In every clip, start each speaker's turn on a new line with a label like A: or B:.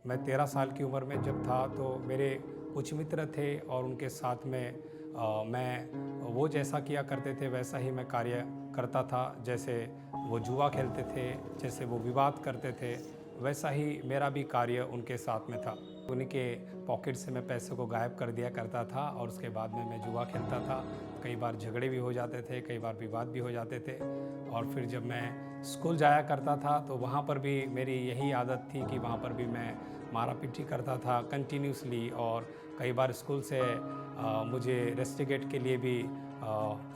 A: मैं 13 साल की उम्र में जब था तो मेरे कुछ मित्र थे और उनके साथ में मैं वो जैसा किया करते थे वैसा ही मैं कार्य करता था। जैसे वो जुआ खेलते थे, जैसे वो विवाद करते थे, वैसा ही मेरा भी कार्य उनके साथ में था। उन्हीं के पॉकेट से मैं पैसे को गायब कर दिया करता था और उसके बाद में मैं जुआ खेलता था। कई बार झगड़े भी हो जाते थे, कई बार विवाद भी हो जाते थे। और फिर जब मैं स्कूल जाया करता था तो वहाँ पर भी मेरी यही आदत थी कि वहाँ पर भी मैं मारा पीटी करता था कंटिन्यूसली। और कई बार स्कूल से मुझे रेस्टिकेट के लिए भी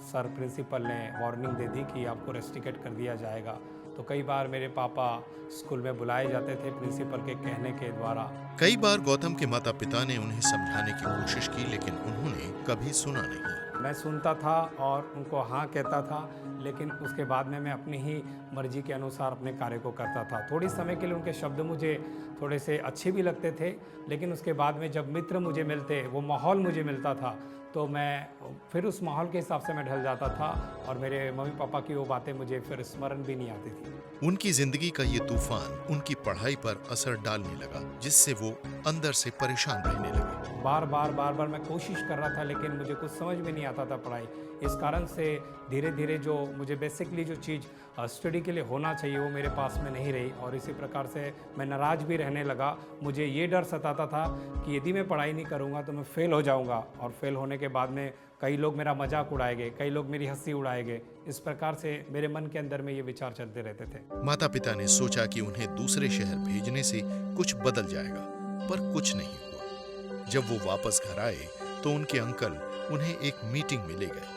A: सर प्रिंसिपल ने वार्निंग दे दी कि आपको रेस्टिकेट कर दिया जाएगा। तो कई बार मेरे पापा स्कूल में बुलाए जाते थे प्रिंसिपल के कहने के द्वारा।
B: कई बार गौतम के माता पिता ने उन्हें समझाने की कोशिश की, लेकिन उन्होंने कभी सुना नहीं।
A: मैं सुनता था और उनको हाँ कहता था, लेकिन उसके बाद में मैं अपनी ही मर्जी के अनुसार अपने कार्य को करता था। थोड़ी समय के लिए उनके शब्द मुझे थोड़े से अच्छे भी लगते थे, लेकिन उसके बाद में जब मित्र मुझे मिलते, वो माहौल मुझे मिलता था, तो मैं फिर उस माहौल के हिसाब से मैं ढल जाता था और मेरे मम्मी पापा की वो बातें मुझे फिर स्मरण भी नहीं आती थी।
B: उनकी जिंदगी का ये तूफान उनकी पढ़ाई पर असर डालने लगा, जिससे वो अंदर से परेशान रहने लगे।
A: बार बार मैं कोशिश कर रहा था, लेकिन मुझे कुछ समझ में नहीं आता था पढ़ाई। इस कारण से धीरे धीरे जो मुझे बेसिकली जो चीज़ स्टडी के लिए होना चाहिए वो मेरे पास में नहीं रही और इसी प्रकार से मैं नाराज़ भी रहने लगा। मुझे ये डर सताता था कि यदि मैं पढ़ाई नहीं करूँगा तो मैं फ़ेल हो जाऊँगा और फेल होने के बाद में कई लोग मेरा मजाक उड़ाएंगे, कई लोग मेरी हंसी उड़ाएंगे। इस प्रकार से मेरे मन के अंदर में ये विचार चलते रहते थे।
B: माता पिता ने सोचा कि उन्हें दूसरे शहर भेजने से कुछ बदल जाएगा, पर कुछ नहीं हुआ। जब वो वापस घर आए तो उनके अंकल उन्हें एक मीटिंग में ले गए।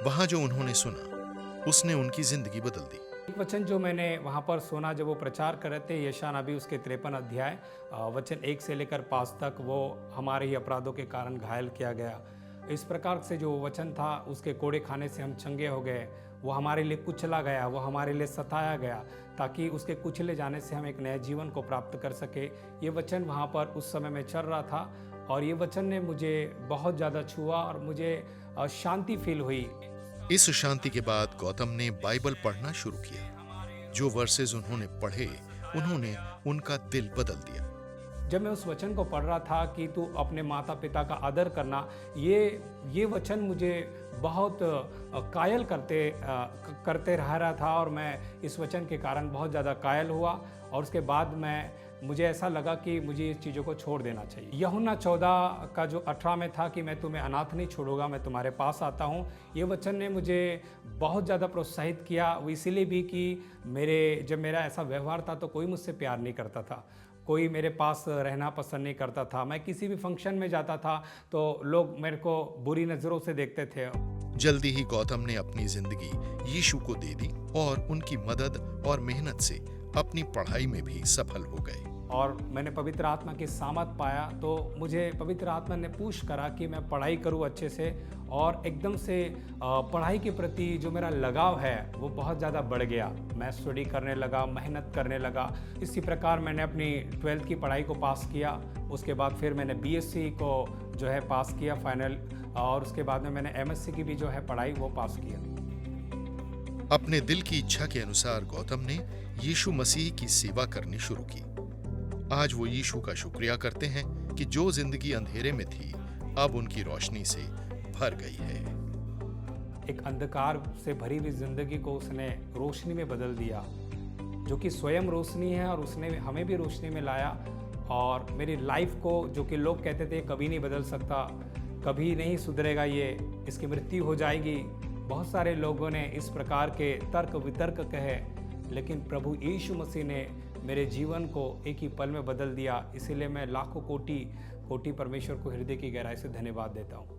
B: वहां जो उन्होंने सुना उसने उनकी जिंदगी बदल दी।
A: एक वचन जो मैंने वहाँ पर सुना जब वो प्रचार कर रहे थे, यशायाह नबी उसके 53 अध्याय वचन 1 से लेकर 5 तक, वो हमारे ही अपराधों के कारण घायल किया गया। इस प्रकार से जो वचन था, उसके कोड़े खाने से हम चंगे हो गए, वो हमारे लिए कुचला गया, वो हमारे लिए सताया गया, ताकि उसके कुचले जाने से हम एक नए जीवन को प्राप्त कर सके। ये वचन वहाँ पर उस समय में चल रहा था और ये वचन ने मुझे बहुत ज़्यादा छुआ और मुझे शांति फील हुई।
B: इस शांति के बाद गौतम ने बाइबल पढ़ना शुरू किया। जो वर्सेस उन्होंने पढ़े, उन्होंने उनका दिल बदल दिया।
A: जब मैं उस वचन को पढ़ रहा था कि तू अपने माता पिता का आदर करना, ये वचन मुझे बहुत कायल करते रह रहा था और मैं इस वचन के कारण बहुत ज़्यादा कायल हुआ। और उसके बाद मुझे ऐसा लगा कि मुझे इस चीज़ों को छोड़ देना चाहिए। यूहन्ना 14 का जो 18 में था कि मैं तुम्हें अनाथ नहीं छोड़ूंगा, मैं तुम्हारे पास आता हूँ, ये वचन ने मुझे बहुत ज़्यादा प्रोत्साहित किया। वो इसीलिए भी कि जब मेरा ऐसा व्यवहार था तो कोई मुझसे प्यार नहीं करता था, कोई मेरे पास रहना पसंद नहीं करता था। मैं किसी भी फंक्शन में जाता था तो लोग मेरे को बुरी नज़रों से देखते थे।
B: जल्दी ही गौतम ने अपनी जिंदगी यीशु को दे दी और उनकी मदद और मेहनत से अपनी पढ़ाई में भी सफल हो गए।
A: और मैंने पवित्र आत्मा की सामत पाया तो मुझे पवित्र आत्मा ने पुश करा कि मैं पढ़ाई करूं अच्छे से, और एकदम से पढ़ाई के प्रति जो मेरा लगाव है वो बहुत ज़्यादा बढ़ गया। मैं स्टडी करने लगा, मेहनत करने लगा। इसी प्रकार मैंने अपनी 12th की पढ़ाई को पास किया। उसके बाद फिर मैंने बीएससी को जो है पास किया फाइनल, और उसके बाद में मैंने एमएससी की भी जो है पढ़ाई वो पास किया।
B: अपने दिल की इच्छा के अनुसार गौतम ने यीशु मसीह की सेवा करनी शुरू की। आज वो यीशु का शुक्रिया करते हैं कि जो जिंदगी अंधेरे में थी अब उनकी रोशनी से भर गई है।
A: एक अंधकार से भरी हुई जिंदगी को उसने रोशनी में बदल दिया, जो कि स्वयं रोशनी है, और उसने हमें भी रोशनी में लाया। और मेरी लाइफ को, जो कि लोग कहते थे कभी नहीं बदल सकता, कभी नहीं सुधरेगा, ये इसकी मृत्यु हो जाएगी, बहुत सारे लोगों ने इस प्रकार के तर्क वितर्क कहे, लेकिन प्रभु यीशु मसीह ने मेरे जीवन को एक ही पल में बदल दिया। इसीलिए मैं लाखों कोटि परमेश्वर को हृदय की गहराई से धन्यवाद देता हूँ।